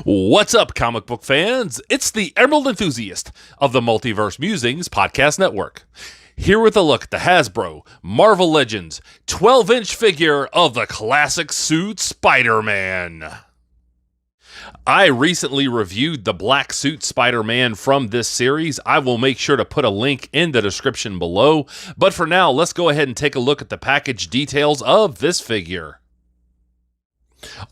What's up, comic book fans? It's the Emerald Enthusiast of the Multiverse Musings Podcast Network. Here with a look at the Hasbro Marvel Legends 12-inch figure of the classic suit Spider-Man. I recently reviewed the black suit Spider-Man from this series. I will make sure to put a link in the description below. But for now, let's go ahead and take a look at the package details of this figure.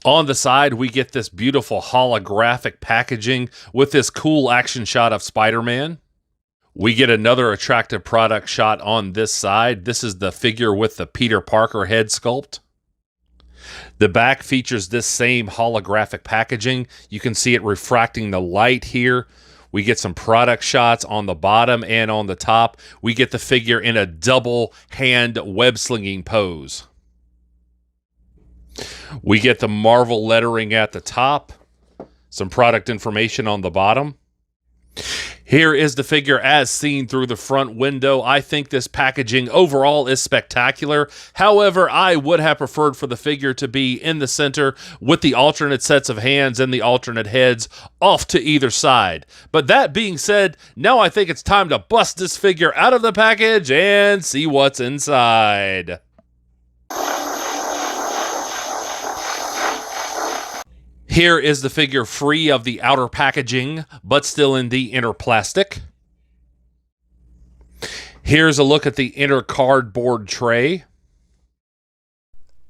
On the side, we get this beautiful holographic packaging with this cool action shot of Spider-Man. We get another attractive product shot on this side. This is the figure with the Peter Parker head sculpt. The back features this same holographic packaging. You can see it refracting the light here. We get some product shots on the bottom and on the top. We get the figure in a double hand web slinging pose. We get the Marvel lettering at the top, some product information on the bottom. Here is the figure as seen through the front window. I think this packaging overall is spectacular. However, I would have preferred for the figure to be in the center with the alternate sets of hands and the alternate heads off to either side. But that being said, now I think it's time to bust this figure out of the package and see what's inside. Here is the figure free of the outer packaging, but still in the inner plastic. Here's a look at the inner cardboard tray.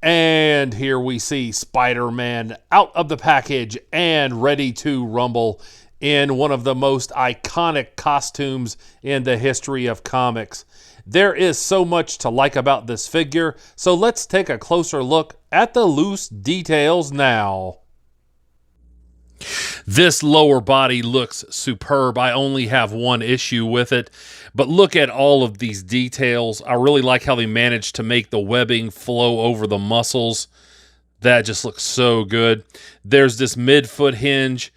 And here we see Spider-Man out of the package and ready to rumble in one of the most iconic costumes in the history of comics. There is so much to like about this figure, so let's take a closer look at the loose details now. This lower body looks superb. I only have one issue with it, but look at all of these details. I really like how they managed to make the webbing flow over the muscles. That just looks so good. There's this mid-foot hinge.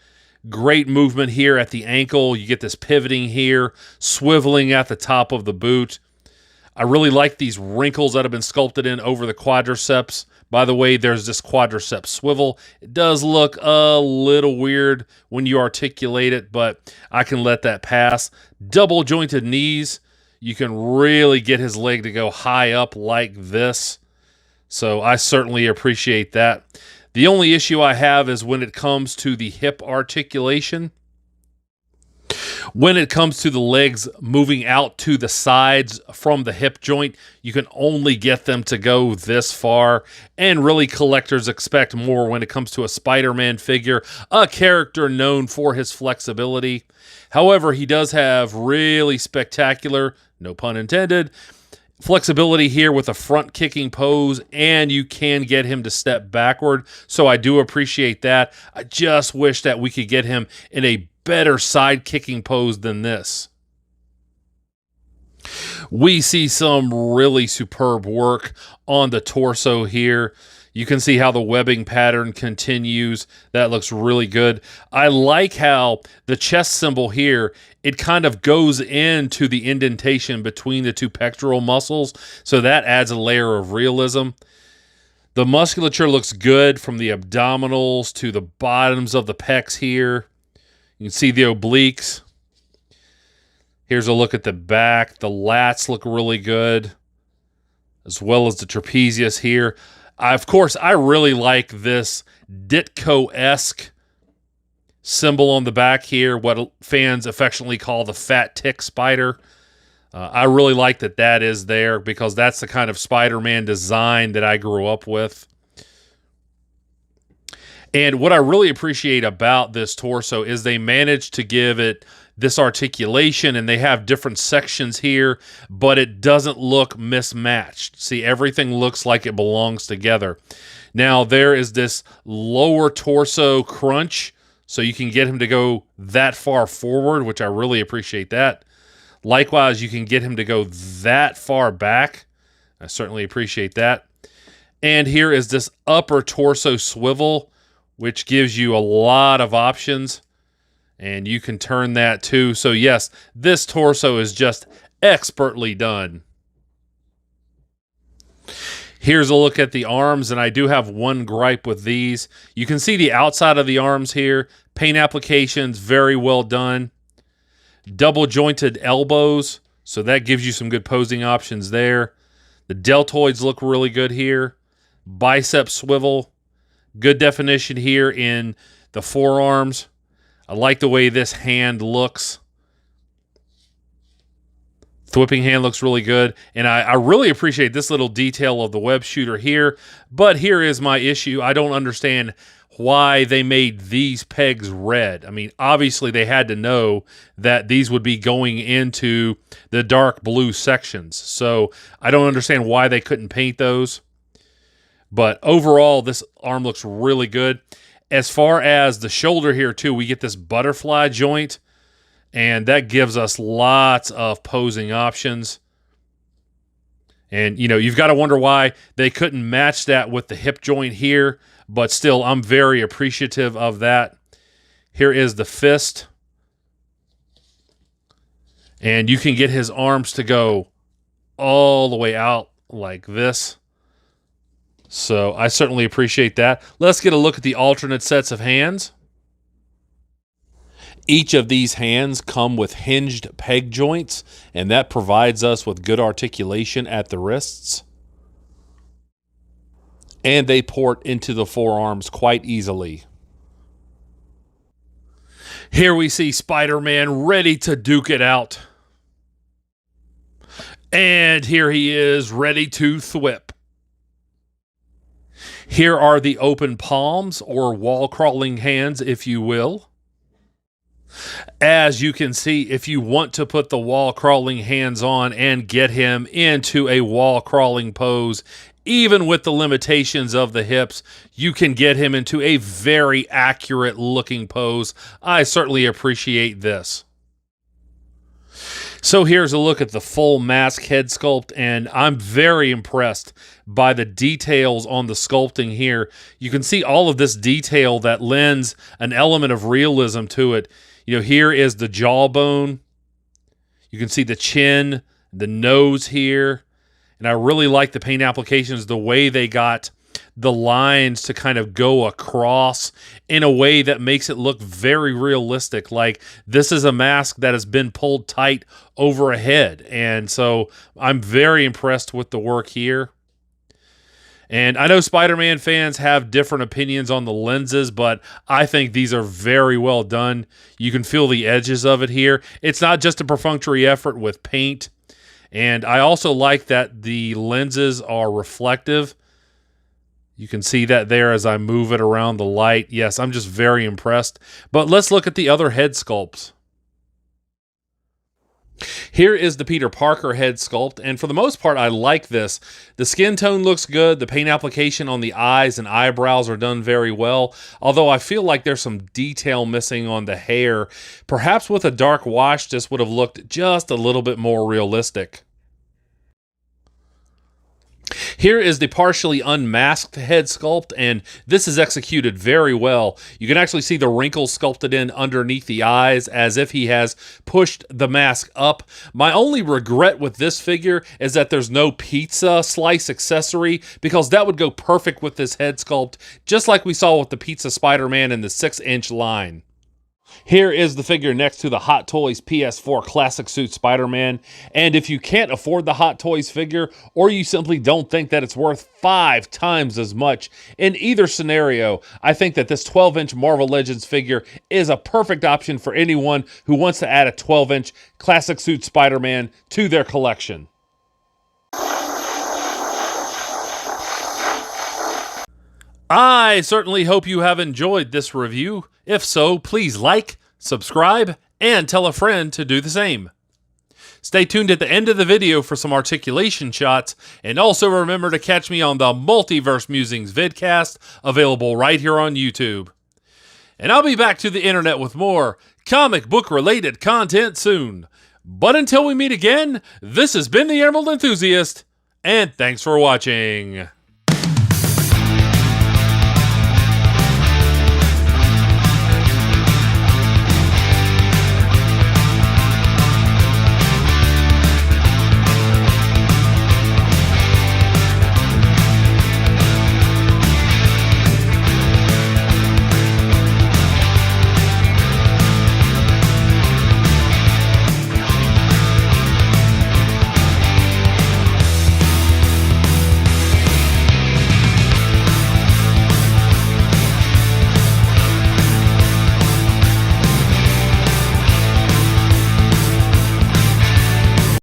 Great movement here at the ankle. You get this pivoting here, swiveling at the top of the boot. I really like these wrinkles that have been sculpted in over the quadriceps. By the way, there's this quadriceps swivel. It does look a little weird when you articulate it, but I can let that pass. Double jointed knees. You can really get his leg to go high up like this. So I certainly appreciate that. The only issue I have is when it comes to the hip articulation. When it comes to the legs moving out to the sides from the hip joint, you can only get them to go this far. And really, collectors expect more when it comes to a Spider-Man figure, a character known for his flexibility. However, he does have really spectacular, no pun intended, flexibility here with a front kicking pose, and you can get him to step backward. So I do appreciate that. I just wish that we could get him in a better side kicking pose than this. We see some really superb work on the torso here. You can see how the webbing pattern continues. That looks really good. I like how the chest symbol here, it kind of goes into the indentation between the two pectoral muscles, so that adds a layer of realism. The musculature looks good from the abdominals to the bottoms of the pecs here. You can see the obliques. Here's a look at the back. The lats look really good, as well as the trapezius here. Of course, I really like this Ditko-esque symbol on the back here, what fans affectionately call the fat tick spider. I really like that that is there because that's the kind of Spider-Man design that I grew up with. And what I really appreciate about this torso is they managed to give it this articulation, and they have different sections here, but it doesn't look mismatched. See, everything looks like it belongs together. Now, there is this lower torso crunch, so you can get him to go that far forward, which I really appreciate that. Likewise, you can get him to go that far back. I certainly appreciate that. And here is this upper torso swivel, which gives you a lot of options, and you can turn that too. So yes, this torso is just expertly done. Here's a look at the arms, and I do have one gripe with these. You can see the outside of the arms here. Paint applications, very well done. Double jointed elbows, so that gives you some good posing options there. The deltoids look really good here. Bicep swivel, good definition here in the forearms. I like the way this hand looks. The whipping hand looks really good, and I really appreciate this little detail of the web shooter here, but here is my issue. I don't understand why they made these pegs red. I mean, obviously they had to know that these would be going into the dark blue sections, so I don't understand why they couldn't paint those. But overall, this arm looks really good. As far as the shoulder here, too, we get this butterfly joint, and that gives us lots of posing options. And, you know, you've got to wonder why they couldn't match that with the hip joint here, but still, I'm very appreciative of that. Here is the fist. And you can get his arms to go all the way out like this. So I certainly appreciate that. Let's get a look at the alternate sets of hands. Each of these hands come with hinged peg joints, and that provides us with good articulation at the wrists. And they port into the forearms quite easily. Here we see Spider-Man ready to duke it out. And here he is ready to thwip. Here are the open palms, or wall-crawling hands, if you will. As you can see, if you want to put the wall-crawling hands on and get him into a wall-crawling pose, even with the limitations of the hips, you can get him into a very accurate-looking pose. I certainly appreciate this. So here's a look at the full mask head sculpt, and I'm very impressed by the details on the sculpting here. You can see all of this detail that lends an element of realism to it. You know, here is the jawbone. You can see the chin, the nose here. And I really like the paint applications, the way they got the lines to kind of go across in a way that makes it look very realistic. Like this is a mask that has been pulled tight over a head. And so I'm very impressed with the work here. And I know Spider-Man fans have different opinions on the lenses, but I think these are very well done. You can feel the edges of it here. It's not just a perfunctory effort with paint. And I also like that the lenses are reflective. You can see that there as I move it around the light. Yes, I'm just very impressed. But let's look at the other head sculpts. Here is the Peter Parker head sculpt, and for the most part, I like this. The skin tone looks good. The paint application on the eyes and eyebrows are done very well, although I feel like there's some detail missing on the hair. Perhaps with a dark wash, this would have looked just a little bit more realistic. Here is the partially unmasked head sculpt, and this is executed very well. You can actually see the wrinkles sculpted in underneath the eyes as if he has pushed the mask up. My only regret with this figure is that there's no pizza slice accessory, because that would go perfect with this head sculpt, just like we saw with the Pizza Spider-Man in the 6-inch line. Here is the figure next to the Hot Toys PS4 Classic Suit Spider-Man, and if you can't afford the Hot Toys figure, or you simply don't think that it's worth 5 times as much, in either scenario, I think that this 12-inch Marvel Legends figure is a perfect option for anyone who wants to add a 12-inch Classic Suit Spider-Man to their collection. I certainly hope you have enjoyed this review. If so, please like, subscribe, and tell a friend to do the same. Stay tuned at the end of the video for some articulation shots, and also remember to catch me on the Multiverse Musings vidcast, available right here on YouTube. And I'll be back to the internet with more comic book related content soon. But until we meet again, this has been the Emerald Enthusiast, and thanks for watching.